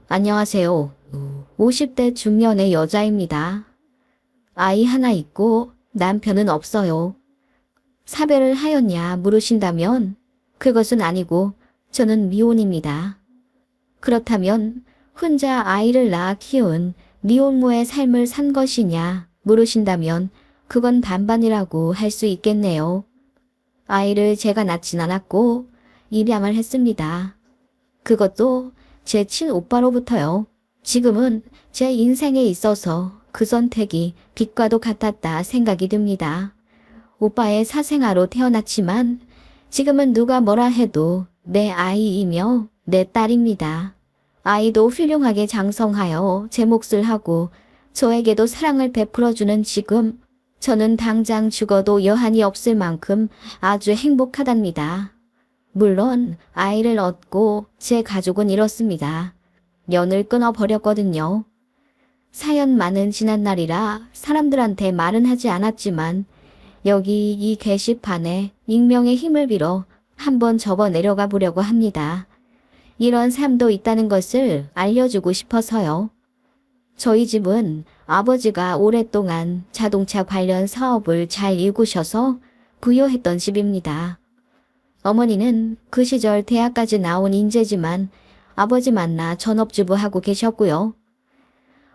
안녕하세요. 50대 중년의 여자입니다. 아이 하나 있고 남편은 없어요. 사별을 하였냐 물으신다면 그것은 아니고 저는 미혼입니다. 그렇다면 혼자 아이를 낳아 키운 미혼모의 삶을 산 것이냐 물으신다면 그건 반반이라고 할 수 있겠네요. 아이를 제가 낳진 않았고 입양을 했습니다. 그것도 제 친오빠로부터요. 지금은 제 인생에 있어서 그 선택이 빛과도 같았다 생각이 듭니다. 오빠의 사생아로 태어났지만 지금은 누가 뭐라 해도 내 아이이며 내 딸입니다. 아이도 훌륭하게 장성하여 제 몫을 하고 저에게도 사랑을 베풀어주는 지금 저는 당장 죽어도 여한이 없을 만큼 아주 행복하답니다. 물론 아이를 얻고 제 가족은 이렇습니다. 연을 끊어버렸거든요. 사연 많은 지난날이라 사람들한테 말은 하지 않았지만 여기 이 게시판에 익명의 힘을 빌어 한번 접어 내려가 보려고 합니다. 이런 삶도 있다는 것을 알려주고 싶어서요. 저희 집은 아버지가 오랫동안 자동차 관련 사업을 잘 일구셔서 부유했던 집입니다. 어머니는 그 시절 대학까지 나온 인재지만 아버지 만나 전업주부하고 계셨고요.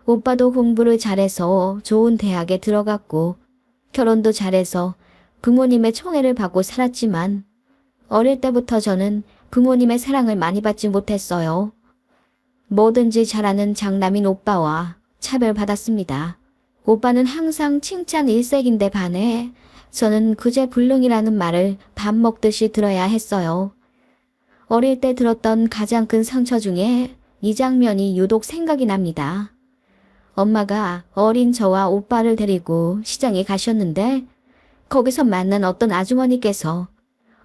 오빠도 공부를 잘해서 좋은 대학에 들어갔고 결혼도 잘해서 부모님의 총애를 받고 살았지만 어릴 때부터 저는 부모님의 사랑을 많이 받지 못했어요. 뭐든지 잘하는 장남인 오빠와 차별받았습니다. 오빠는 항상 칭찬 일색인데 반해 저는 구제불능이라는 말을 밥 먹듯이 들어야 했어요. 어릴 때 들었던 가장 큰 상처 중에 이 장면이 유독 생각이 납니다. 엄마가 어린 저와 오빠를 데리고 시장에 가셨는데 거기서 만난 어떤 아주머니께서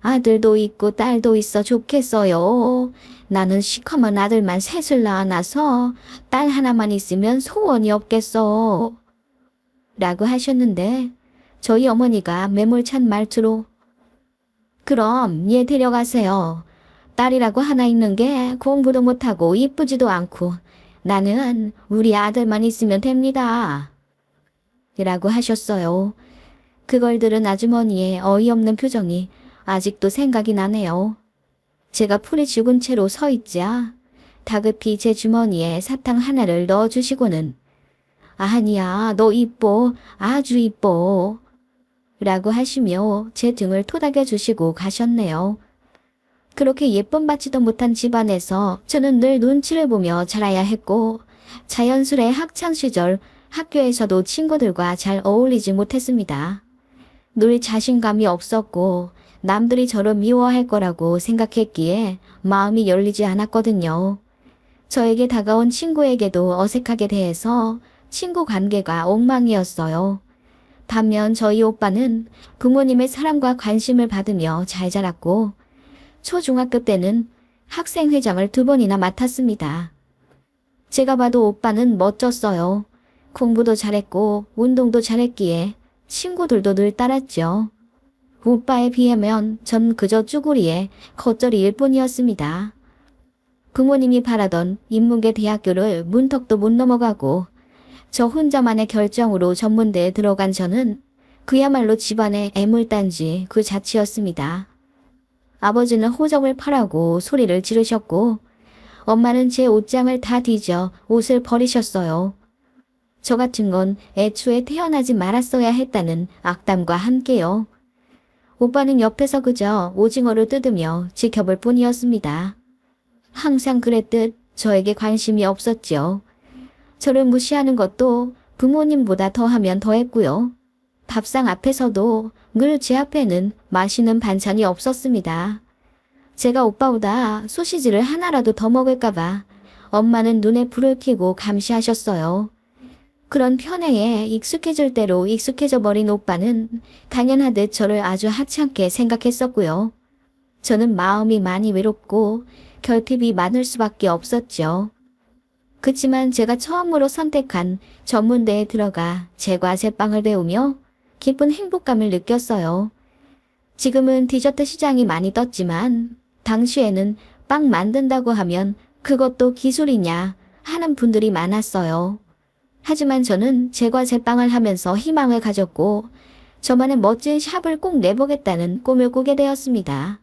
아들도 있고 딸도 있어 좋겠어요. 나는 시커먼 아들만 셋을 낳아놔서 딸 하나만 있으면 소원이 없겠어. 라고 하셨는데 저희 어머니가 매몰찬 말투로 그럼 얘 데려가세요. 딸이라고 하나 있는 게 공부도 못하고 이쁘지도 않고 나는 우리 아들만 있으면 됩니다. 라고 하셨어요. 그걸 들은 아주머니의 어이없는 표정이 아직도 생각이 나네요. 제가 풀이 죽은 채로 서 있자 다급히 제 주머니에 사탕 하나를 넣어주시고는 아니야 너 이뻐 아주 이뻐 라고 하시며 제 등을 토닥여 주시고 가셨네요. 그렇게 예쁨 받지도 못한 집안에서 저는 늘 눈치를 보며 자라야 했고 자연스레 학창시절 학교에서도 친구들과 잘 어울리지 못했습니다. 늘 자신감이 없었고 남들이 저를 미워할 거라고 생각했기에 마음이 열리지 않았거든요. 저에게 다가온 친구에게도 어색하게 대해서 친구 관계가 엉망이었어요. 반면 저희 오빠는 부모님의 사랑과 관심을 받으며 잘 자랐고 초중학교 때는 학생회장을 2번이나 맡았습니다. 제가 봐도 오빠는 멋졌어요. 공부도 잘했고 운동도 잘했기에 친구들도 늘 따랐죠. 오빠에 비하면 전 그저 쭈구리에 겉절이일 뿐이었습니다. 부모님이 바라던 인문계 대학교를 문턱도 못 넘어가고 저 혼자만의 결정으로 전문대에 들어간 저는 그야말로 집안의 애물단지 그 자체였습니다. 아버지는 호적을 팔라고 소리를 지르셨고 엄마는 제 옷장을 다 뒤져 옷을 버리셨어요. 저 같은 건 애초에 태어나지 말았어야 했다는 악담과 함께요. 오빠는 옆에서 그저 오징어를 뜯으며 지켜볼 뿐이었습니다. 항상 그랬듯 저에게 관심이 없었죠. 저를 무시하는 것도 부모님보다 더하면 더했고요. 밥상 앞에서도 늘 제 앞에는 맛있는 반찬이 없었습니다. 제가 오빠보다 소시지를 하나라도 더 먹을까봐 엄마는 눈에 불을 켜고 감시하셨어요. 그런 편애에 익숙해질 대로 익숙해져 버린 오빠는 당연하듯 저를 아주 하찮게 생각했었고요. 저는 마음이 많이 외롭고 결핍이 많을 수밖에 없었죠. 그치만 제가 처음으로 선택한 전문대에 들어가 제과 제빵을 배우며 깊은 행복감을 느꼈어요. 지금은 디저트 시장이 많이 떴지만 당시에는 빵 만든다고 하면 그것도 기술이냐 하는 분들이 많았어요. 하지만 저는 제과제빵을 하면서 희망을 가졌고 저만의 멋진 샵을 꼭 내보겠다는 꿈을 꾸게 되었습니다.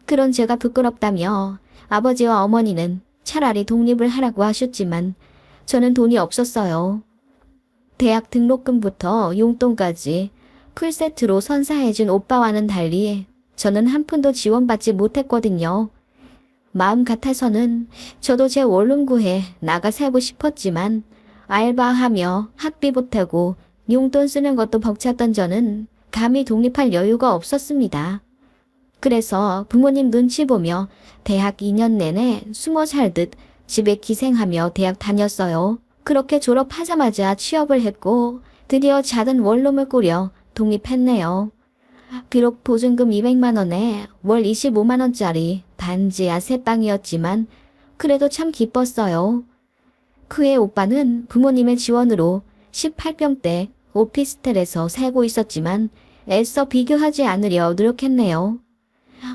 그런 제가 부끄럽다며 아버지와 어머니는 차라리 독립을 하라고 하셨지만 저는 돈이 없었어요. 대학 등록금부터 용돈까지 풀세트로 선사해준 오빠와는 달리 저는 한 푼도 지원받지 못했거든요. 마음 같아서는 저도 제 원룸 구해 나가 살고 싶었지만 알바하며 학비 보태고 용돈 쓰는 것도 벅찼던 저는 감히 독립할 여유가 없었습니다. 그래서 부모님 눈치 보며 대학 2년 내내 숨어 살듯 집에 기생하며 대학 다녔어요. 그렇게 졸업하자마자 취업을 했고 드디어 작은 원룸을 꾸려 독립했네요. 비록 보증금 200만 원에 월 25만 원짜리 단지 야세방이었지만 그래도 참 기뻤어요. 그의 오빠는 부모님의 지원으로 18평대 오피스텔에서 살고 있었지만 애써 비교하지 않으려 노력했네요.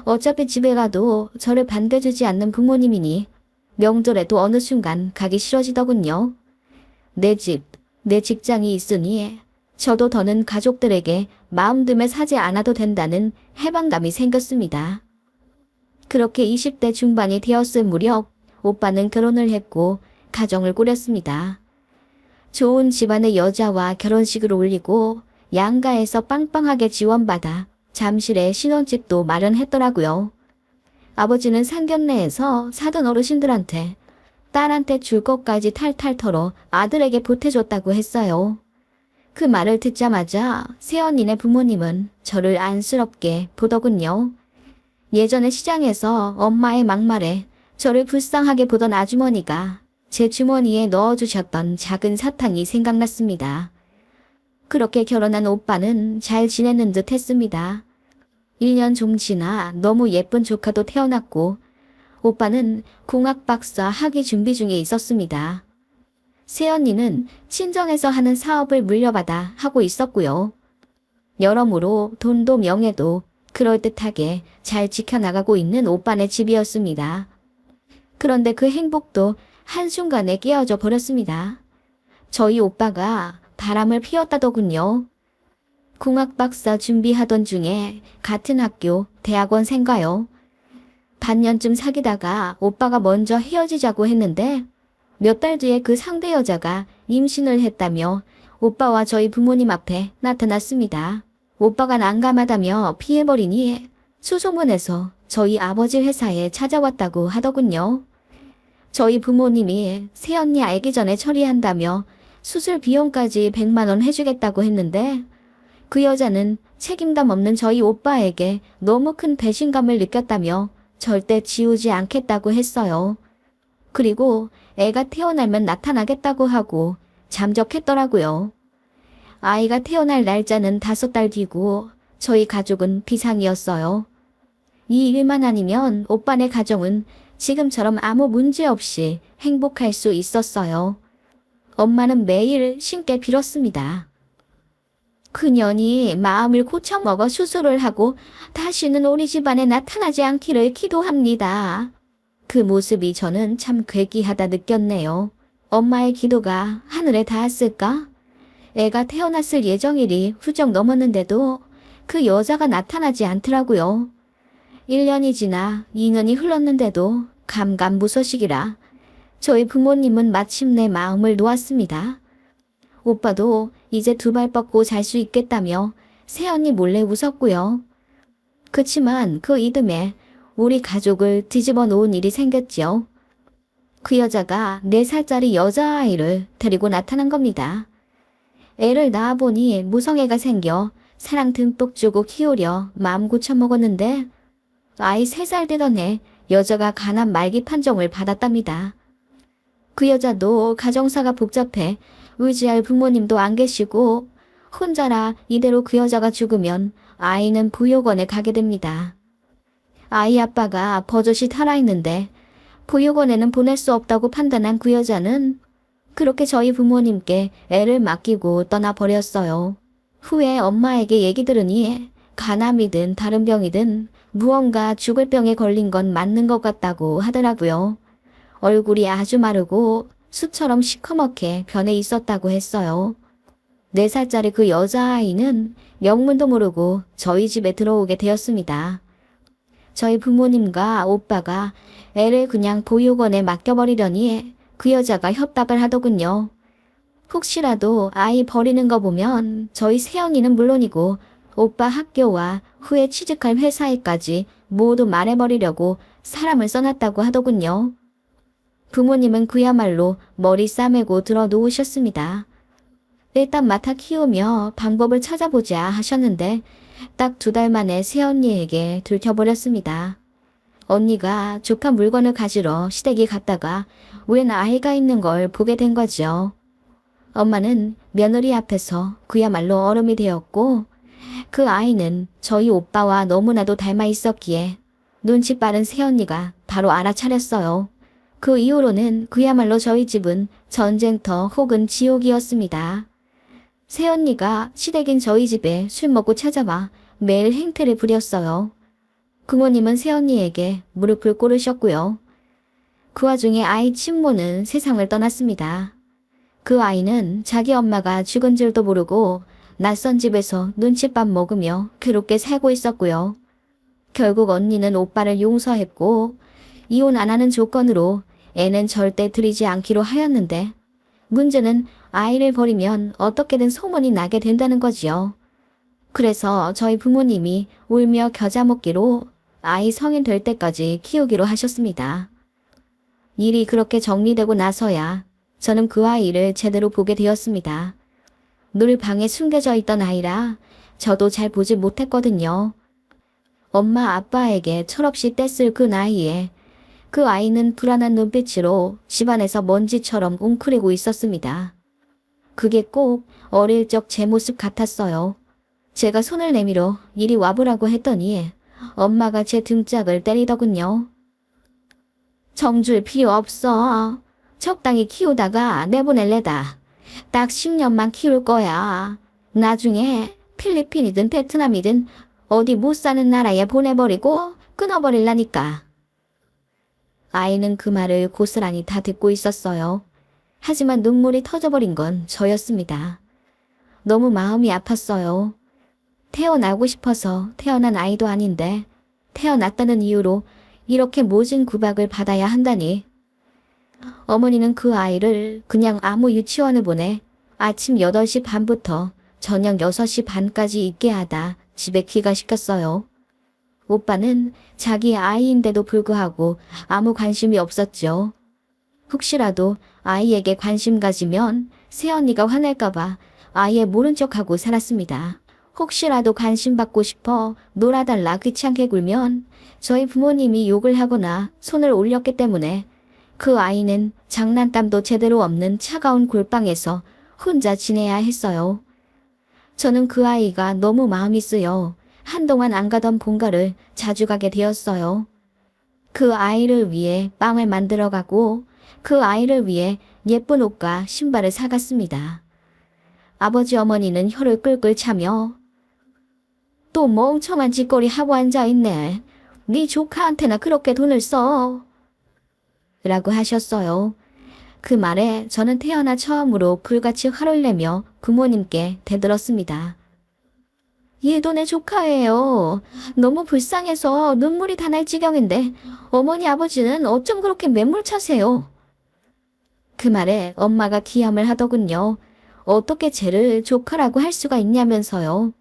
어차피 집에 가도 저를 반겨주지 않는 부모님이니 명절에도 어느 순간 가기 싫어지더군요. 내 집, 내 직장이 있으니 저도 더는 가족들에게 마음 듦에 사지 않아도 된다는 해방감이 생겼습니다. 그렇게 20대 중반이 되었을 무렵 오빠는 결혼을 했고 가정을 꾸렸습니다. 좋은 집안의 여자와 결혼식을 올리고 양가에서 빵빵하게 지원받아 잠실에 신혼집도 마련했더라고요. 아버지는 상견례에서 사돈 어르신들한테 딸한테 줄 것까지 탈탈 털어 아들에게 보태줬다고 했어요. 그 말을 듣자마자 새언니네 부모님은 저를 안쓰럽게 보더군요. 예전에 시장에서 엄마의 막말에 저를 불쌍하게 보던 아주머니가 제 주머니에 넣어주셨던 작은 사탕이 생각났습니다. 그렇게 결혼한 오빠는 잘 지내는 듯 했습니다. 1년 좀 지나 너무 예쁜 조카도 태어났고 오빠는 공학 박사 학위 준비 중에 있었습니다. 새언니는 친정에서 하는 사업을 물려받아 하고 있었고요. 여러모로 돈도 명예도 그럴듯하게 잘 지켜나가고 있는 오빠네 집이었습니다. 그런데 그 행복도 한순간에 깨어져 버렸습니다. 저희 오빠가 바람을 피웠다더군요. 공학 박사 준비하던 중에 같은 학교 대학원생가요. 반년쯤 사귀다가 오빠가 먼저 헤어지자고 했는데 몇 달 뒤에 그 상대 여자가 임신을 했다며 오빠와 저희 부모님 앞에 나타났습니다. 오빠가 난감하다며 피해버리니 수소문해서 저희 아버지 회사에 찾아왔다고 하더군요. 저희 부모님이 새언니 알기 전에 처리한다며 수술 비용까지 100만 원 해주겠다고 했는데 그 여자는 책임감 없는 저희 오빠에게 너무 큰 배신감을 느꼈다며 절대 지우지 않겠다고 했어요. 그리고 애가 태어나면 나타나겠다고 하고 잠적했더라고요. 아이가 태어날 날짜는 5달 뒤고 저희 가족은 비상이었어요. 이 일만 아니면 오빠네 가정은 지금처럼 아무 문제 없이 행복할 수 있었어요. 엄마는 매일 신께 빌었습니다. 그년이 마음을 고쳐먹어 수술을 하고 다시는 우리 집안에 나타나지 않기를 기도합니다. 그 모습이 저는 참 괴기하다 느꼈네요. 엄마의 기도가 하늘에 닿았을까? 애가 태어났을 예정일이 훌쩍 넘었는데도 그 여자가 나타나지 않더라고요. 1년이 지나 2년이 흘렀는데도 감감무소식이라 저희 부모님은 마침내 마음을 놓았습니다. 오빠도 이제 2발 뻗고 잘 수 있겠다며 새언니 몰래 웃었고요. 그치만 그 이듬해 우리 가족을 뒤집어 놓은 일이 생겼지요. 그 여자가 4살짜리 여자아이를 데리고 나타난 겁니다. 애를 낳아보니 무성애가 생겨 사랑 듬뿍 주고 키우려 마음 고쳐먹었는데 아이 3살 되던 해 여자가 간암 말기 판정을 받았답니다. 그 여자도 가정사가 복잡해 의지할 부모님도 안 계시고 혼자라 이대로 그 여자가 죽으면 아이는 부유원에 가게 됩니다. 아이 아빠가 버젓이 살아있는데 부유원에는 보낼 수 없다고 판단한 그 여자는 그렇게 저희 부모님께 애를 맡기고 떠나버렸어요. 후에 엄마에게 얘기 들으니 간암이든 다른 병이든 무언가 죽을 병에 걸린 건 맞는 것 같다고 하더라고요. 얼굴이 아주 마르고 숯처럼 시커멓게 변해 있었다고 했어요. 4살짜리 그 여자아이는 영문도 모르고 저희 집에 들어오게 되었습니다. 저희 부모님과 오빠가 애를 그냥 보육원에 맡겨버리려니 그 여자가 협박을 하더군요. 혹시라도 아이 버리는 거 보면 저희 새언니는 물론이고 오빠 학교와 후에 취직할 회사에까지 모두 말해버리려고 사람을 써놨다고 하더군요. 부모님은 그야말로 머리 싸매고 들어 놓으셨습니다. 일단 맡아 키우며 방법을 찾아보자 하셨는데 딱 2달 만에 새언니에게 들켜버렸습니다. 언니가 조카 물건을 가지러 시댁에 갔다가 웬 아이가 있는 걸 보게 된 거죠. 엄마는 며느리 앞에서 그야말로 얼음이 되었고 그 아이는 저희 오빠와 너무나도 닮아 있었기에 눈치 빠른 새언니가 바로 알아차렸어요. 그 이후로는 그야말로 저희 집은 전쟁터 혹은 지옥이었습니다. 새언니가 시댁인 저희 집에 술 먹고 찾아와 매일 행태를 부렸어요. 부모님은 새언니에게 무릎을 꿇으셨고요. 그 와중에 아이 친모는 세상을 떠났습니다. 그 아이는 자기 엄마가 죽은 줄도 모르고 낯선 집에서 눈칫밥 먹으며 괴롭게 살고 있었고요. 결국 언니는 오빠를 용서했고 이혼 안 하는 조건으로 애는 절대 들이지 않기로 하였는데 문제는 아이를 버리면 어떻게든 소문이 나게 된다는 거지요. 그래서 저희 부모님이 울며 겨자 먹기로 아이 성인 될 때까지 키우기로 하셨습니다. 일이 그렇게 정리되고 나서야 저는 그 아이를 제대로 보게 되었습니다. 늘 방에 숨겨져 있던 아이라 저도 잘 보지 못했거든요. 엄마 아빠에게 철없이 뗐을 그 나이에 그 아이는 불안한 눈빛으로 집안에서 먼지처럼 웅크리고 있었습니다. 그게 꼭 어릴 적 제 모습 같았어요. 제가 손을 내밀어 이리 와보라고 했더니 엄마가 제 등짝을 때리더군요. 정줄 필요 없어. 적당히 키우다가 내보낼래다. 딱 10년만 키울 거야. 나중에 필리핀이든 베트남이든 어디 못 사는 나라에 보내버리고 끊어버릴라니까. 아이는 그 말을 고스란히 다 듣고 있었어요. 하지만 눈물이 터져버린 건 저였습니다. 너무 마음이 아팠어요. 태어나고 싶어서 태어난 아이도 아닌데 태어났다는 이유로 이렇게 모진 구박을 받아야 한다니. 어머니는 그 아이를 그냥 아무 유치원을 보내 아침 8시 반부터 저녁 6시 반까지 있게 하다 집에 귀가시켰어요. 오빠는 자기 아이인데도 불구하고 아무 관심이 없었죠. 혹시라도 아이에게 관심 가지면 새언니가 화낼까봐 아예 모른 척하고 살았습니다. 혹시라도 관심 받고 싶어 놀아달라 귀찮게 굴면 저희 부모님이 욕을 하거나 손을 올렸기 때문에 그 아이는 장난감도 제대로 없는 차가운 골방에서 혼자 지내야 했어요. 저는 그 아이가 너무 마음이 쓰여 한동안 안 가던 본가를 자주 가게 되었어요. 그 아이를 위해 빵을 만들어 가고 그 아이를 위해 예쁜 옷과 신발을 사갔습니다. 아버지 어머니는 혀를 끌끌 차며 또 멍청한 짓거리 하고 앉아있네. 네 조카한테나 그렇게 돈을 써. 라고 하셨어요. 그 말에 저는 태어나 처음으로 불같이 화를 내며 부모님께 대들었습니다. 얘도 내 조카예요. 너무 불쌍해서 눈물이 다 날 지경인데 어머니 아버지는 어쩜 그렇게 매몰차세요. 그 말에 엄마가 기함을 하더군요. 어떻게 쟤를 조카라고 할 수가 있냐면서요.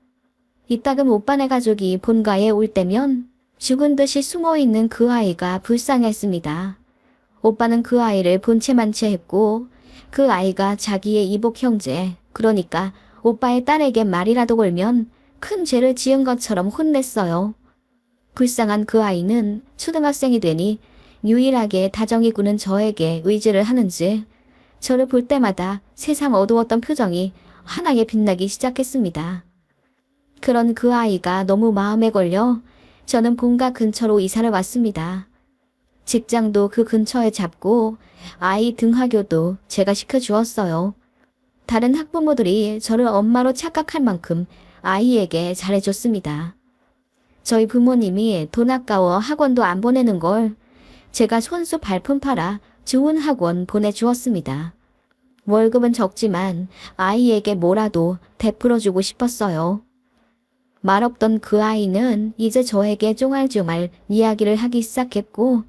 이따금 오빠네 가족이 본가에 올 때면 죽은 듯이 숨어있는 그 아이가 불쌍했습니다. 오빠는 그 아이를 본체만체 했고 그 아이가 자기의 이복 형제, 그러니까 오빠의 딸에게 말이라도 걸면 큰 죄를 지은 것처럼 혼냈어요. 불쌍한 그 아이는 초등학생이 되니 유일하게 다정이 구는 저에게 의지를 하는지 저를 볼 때마다 세상 어두웠던 표정이 환하게 빛나기 시작했습니다. 그런 그 아이가 너무 마음에 걸려 저는 본가 근처로 이사를 왔습니다. 직장도 그 근처에 잡고 아이 등하교도 제가 시켜주었어요. 다른 학부모들이 저를 엄마로 착각할 만큼 아이에게 잘해줬습니다. 저희 부모님이 돈 아까워 학원도 안 보내는 걸 제가 손수 발품 팔아 좋은 학원 보내주었습니다. 월급은 적지만 아이에게 뭐라도 베풀어주고 싶었어요. 말없던 그 아이는 이제 저에게 쫑알쫑알 이야기를 하기 시작했고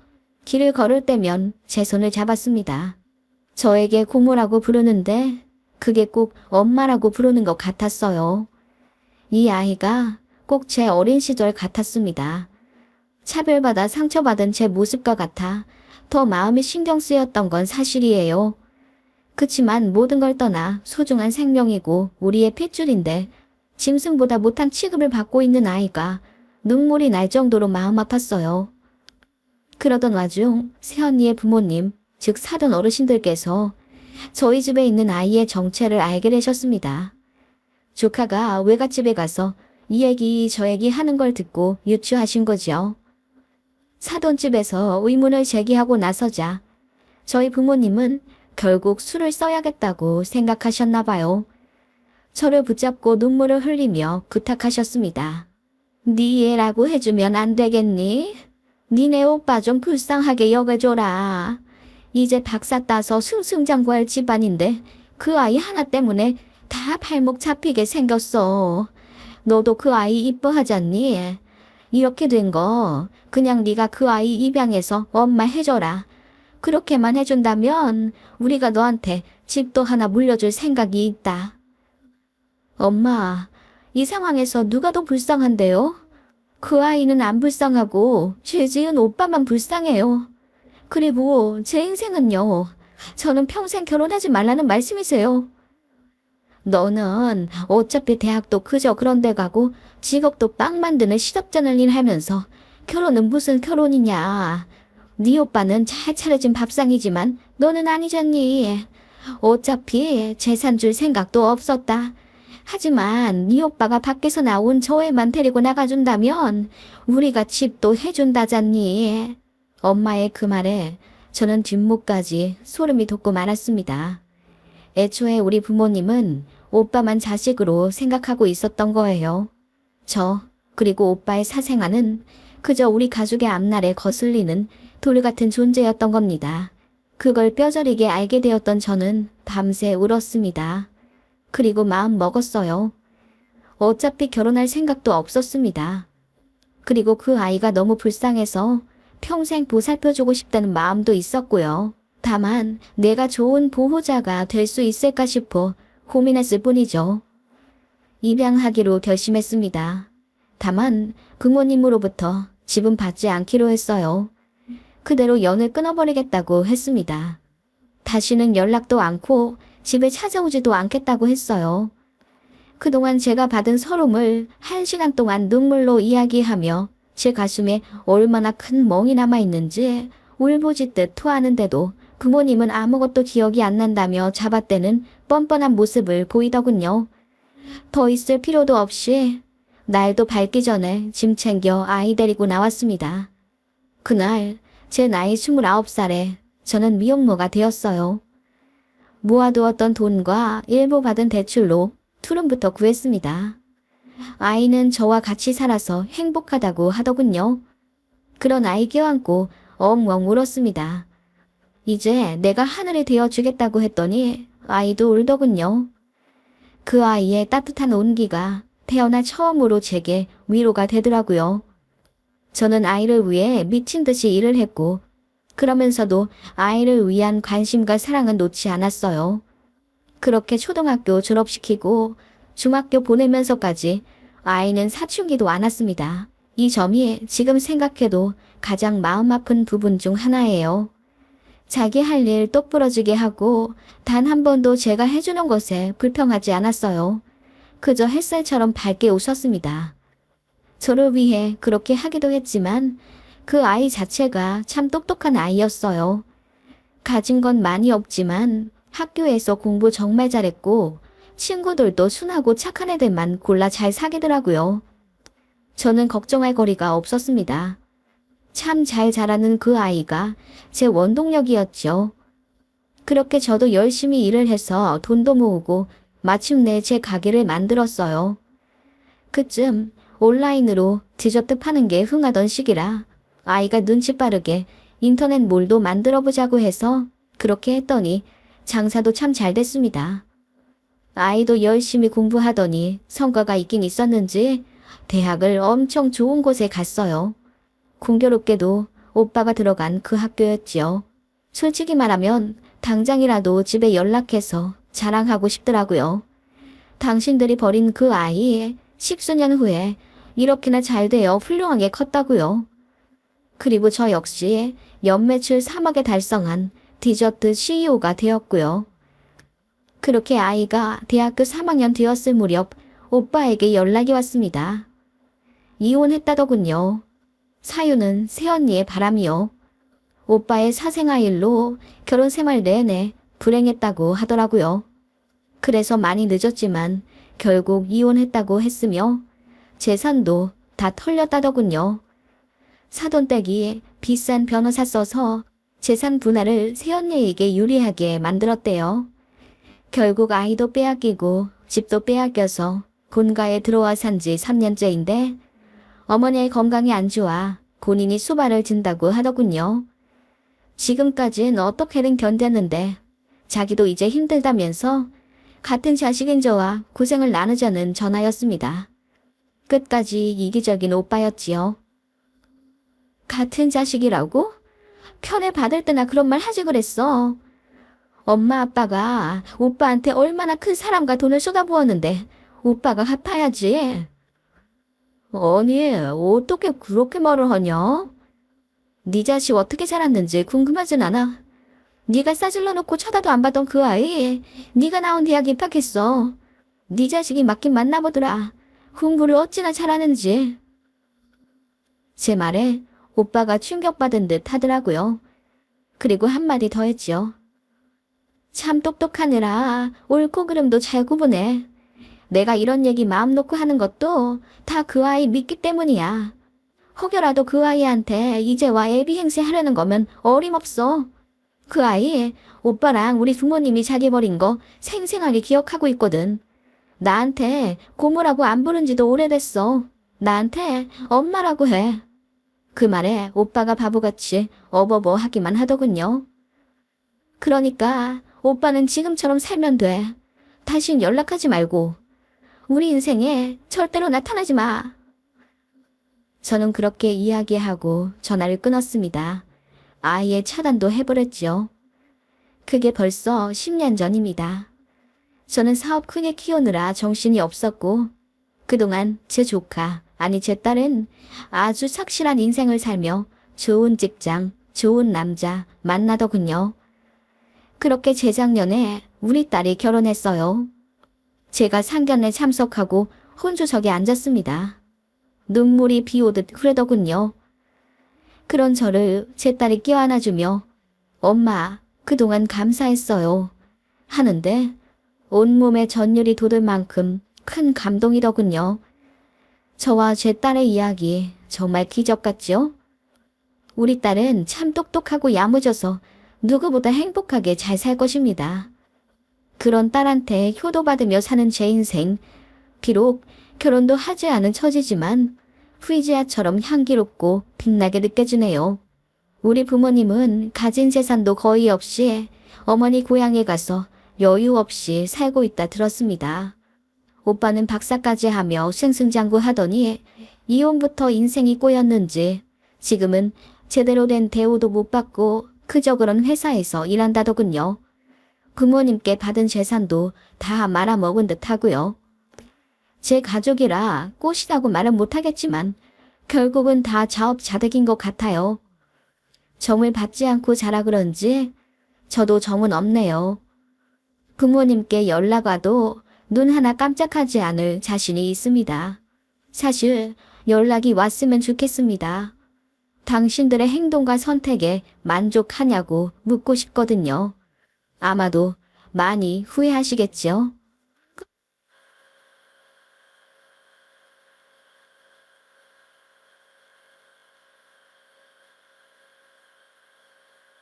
길을 걸을 때면 제 손을 잡았습니다. 저에게 고모라고 부르는데 그게 꼭 엄마라고 부르는 것 같았어요. 이 아이가 꼭 제 어린 시절 같았습니다. 차별받아 상처받은 제 모습과 같아 더 마음이 신경 쓰였던 건 사실이에요. 그치만 모든 걸 떠나 소중한 생명이고 우리의 핏줄인데 짐승보다 못한 취급을 받고 있는 아이가 눈물이 날 정도로 마음 아팠어요. 그러던 와중 새언니의 부모님, 즉 사돈 어르신들께서 저희 집에 있는 아이의 정체를 알게 되셨습니다. 조카가 외갓집에 가서 이 얘기 저 얘기 하는 걸 듣고 유추하신 거죠. 사돈집에서 의문을 제기하고 나서자 저희 부모님은 결국 술을 써야겠다고 생각하셨나 봐요. 저를 붙잡고 눈물을 흘리며 부탁하셨습니다. 네 애라고 해주면 안 되겠니? 니네 오빠 좀 불쌍하게 여겨줘라. 이제 박사 따서 승승장구할 집안인데 그 아이 하나 때문에 다 발목 잡히게 생겼어. 너도 그 아이 이뻐하잖니? 이렇게 된 거 그냥 네가 그 아이 입양해서 엄마 해줘라. 그렇게만 해준다면 우리가 너한테 집도 하나 물려줄 생각이 있다. 엄마, 이 상황에서 누가 더 불쌍한데요? 그 아이는 안 불쌍하고 죄 지은 오빠만 불쌍해요. 그리고 제 인생은요. 저는 평생 결혼하지 말라는 말씀이세요. 너는 어차피 대학도 그저 그런 데 가고 직업도 빵 만드는 시덥잖은 일 하면서 결혼은 무슨 결혼이냐. 네 오빠는 잘 차려진 밥상이지만 너는 아니잖니. 어차피 재산 줄 생각도 없었다. 하지만 네 오빠가 밖에서 나온 저 애만 데리고 나가준다면 우리가 집도 해준다잖니. 엄마의 그 말에 저는 뒷목까지 소름이 돋고 말았습니다. 애초에 우리 부모님은 오빠만 자식으로 생각하고 있었던 거예요. 그리고 오빠의 사생아는 그저 우리 가족의 앞날에 거슬리는 돌 같은 존재였던 겁니다. 그걸 뼈저리게 알게 되었던 저는 밤새 울었습니다. 그리고 마음 먹었어요. 어차피 결혼할 생각도 없었습니다. 그리고 그 아이가 너무 불쌍해서 평생 보살펴주고 싶다는 마음도 있었고요. 다만 내가 좋은 보호자가 될 수 있을까 싶어 고민했을 뿐이죠. 입양하기로 결심했습니다. 다만 부모님으로부터 집은 받지 않기로 했어요. 그대로 연을 끊어버리겠다고 했습니다. 다시는 연락도 않고 집에 찾아오지도 않겠다고 했어요. 그동안 제가 받은 서름을 1시간 동안 눈물로 이야기하며 제 가슴에 얼마나 큰 멍이 남아있는지 울부짖듯 토하는데도 부모님은 아무것도 기억이 안 난다며 잡아떼는 뻔뻔한 모습을 보이더군요. 더 있을 필요도 없이 날도 밝기 전에 짐 챙겨 아이 데리고 나왔습니다. 그날 제 나이 29살에 저는 미혼모가 되었어요. 모아두었던 돈과 일부 받은 대출로 투룸부터 구했습니다. 아이는 저와 같이 살아서 행복하다고 하더군요. 그런 아이 껴안고 엉엉 울었습니다. 이제 내가 하늘이 되어주겠다고 했더니 아이도 울더군요. 그 아이의 따뜻한 온기가 태어나 처음으로 제게 위로가 되더라고요. 저는 아이를 위해 미친 듯이 일을 했고 그러면서도 아이를 위한 관심과 사랑은 놓지 않았어요. 그렇게 초등학교 졸업시키고 중학교 보내면서까지 아이는 사춘기도 않았습니다. 이 점이 지금 생각해도 가장 마음 아픈 부분 중 하나예요. 자기 할 일 똑부러지게 하고 단 한 번도 제가 해주는 것에 불평하지 않았어요. 그저 햇살처럼 밝게 웃었습니다. 저를 위해 그렇게 하기도 했지만 그 아이 자체가 참 똑똑한 아이였어요. 가진 건 많이 없지만 학교에서 공부 정말 잘했고 친구들도 순하고 착한 애들만 골라 잘 사귀더라고요. 저는 걱정할 거리가 없었습니다. 참 잘 자라는 그 아이가 제 원동력이었죠. 그렇게 저도 열심히 일을 해서 돈도 모으고 마침내 제 가게를 만들었어요. 그쯤 온라인으로 디저트 파는 게 흥하던 시기라 아이가 눈치 빠르게 인터넷 몰도 만들어 보자고 해서 그렇게 했더니 장사도 참 잘 됐습니다. 아이도 열심히 공부하더니 성과가 있긴 있었는지 대학을 엄청 좋은 곳에 갔어요. 공교롭게도 오빠가 들어간 그 학교였지요. 솔직히 말하면 당장이라도 집에 연락해서 자랑하고 싶더라고요. 당신들이 버린 그 아이 10수년 후에 이렇게나 잘 되어 훌륭하게 컸다고요. 그리고 저 역시 연매출 3억에 달성한 디저트 CEO가 되었고요. 그렇게 아이가 대학교 3학년 되었을 무렵 오빠에게 연락이 왔습니다. 이혼했다더군요. 사유는 새언니의 바람이요. 오빠의 사생아일로 결혼 생활 내내 불행했다고 하더라고요. 그래서 많이 늦었지만 결국 이혼했다고 했으며 재산도 다 털렸다더군요. 사돈댁이 비싼 변호사 써서 재산 분할을 새언니에게 유리하게 만들었대요. 결국 아이도 빼앗기고 집도 빼앗겨서 본가에 들어와 산지 3년째인데 어머니의 건강이 안 좋아 본인이 수발을 진다고 하더군요. 지금까진 어떻게든 견뎠는데 자기도 이제 힘들다면서 같은 자식인 저와 고생을 나누자는 전화였습니다. 끝까지 이기적인 오빠였지요. 같은 자식이라고? 편애 받을 때나 그런 말 하지 그랬어. 엄마 아빠가 오빠한테 얼마나 큰 사랑과 돈을 쏟아부었는데 오빠가 갚아야지. 아니, 어떻게 그렇게 말을 하냐? 네 자식 어떻게 자랐는지 궁금하진 않아. 네가 싸질러 놓고 쳐다도 안 봤던 그 아이, 네가 나온 대학 입학했어. 네 자식이 맞긴 맞나 보더라. 공부를 어찌나 잘하는지. 제 말에 오빠가 충격받은 듯 하더라고요. 그리고 한마디 더 했지요. 참 똑똑하느라 옳고 그름도 잘 구분해. 내가 이런 얘기 마음 놓고 하는 것도 다 그 아이 믿기 때문이야. 혹여라도 그 아이한테 이제와 애비 행세하려는 거면 어림없어. 그 아이 오빠랑 우리 부모님이 자기 버린 거 생생하게 기억하고 있거든. 나한테 고모라고 안 부른 지도 오래됐어. 나한테 엄마라고 해. 그 말에 오빠가 바보같이 어버버 하기만 하더군요. 그러니까 오빠는 지금처럼 살면 돼. 다신 연락하지 말고. 우리 인생에 절대로 나타나지 마. 저는 그렇게 이야기하고 전화를 끊었습니다. 아예 차단도 해버렸지요. 그게 벌써 10년 전입니다. 저는 사업 크게 키우느라 정신이 없었고 그동안 제 조카, 아니 제 딸은 아주 착실한 인생을 살며 좋은 직장, 좋은 남자 만나더군요. 그렇게 재작년에 우리 딸이 결혼했어요. 제가 상견례 참석하고 혼주석에 앉았습니다. 눈물이 비오듯 흐르더군요. 그런 저를 제 딸이 껴안아주며 엄마, 그동안 감사했어요. 하는데 온몸에 전율이 돋을 만큼 큰 감동이더군요. 저와 제 딸의 이야기 정말 기적 같지요? 우리 딸은 참 똑똑하고 야무져서 누구보다 행복하게 잘 살 것입니다. 그런 딸한테 효도받으며 사는 제 인생, 비록 결혼도 하지 않은 처지지만 후이지아처럼 향기롭고 빛나게 느껴지네요. 우리 부모님은 가진 재산도 거의 없이 어머니 고향에 가서 여유 없이 살고 있다 들었습니다. 오빠는 박사까지 하며 승승장구하더니 이혼부터 인생이 꼬였는지 지금은 제대로 된 대우도 못 받고 그저 그런 회사에서 일한다더군요. 부모님께 받은 재산도 다 말아먹은 듯 하고요. 제 가족이라 꽃이라고 말은 못하겠지만 결국은 다 자업자득인 것 같아요. 정을 받지 않고 자라 그런지 저도 정은 없네요. 부모님께 연락 와도 눈 하나 깜짝하지 않을 자신이 있습니다. 사실 연락이 왔으면 좋겠습니다. 당신들의 행동과 선택에 만족하냐고 묻고 싶거든요. 아마도 많이 후회하시겠죠?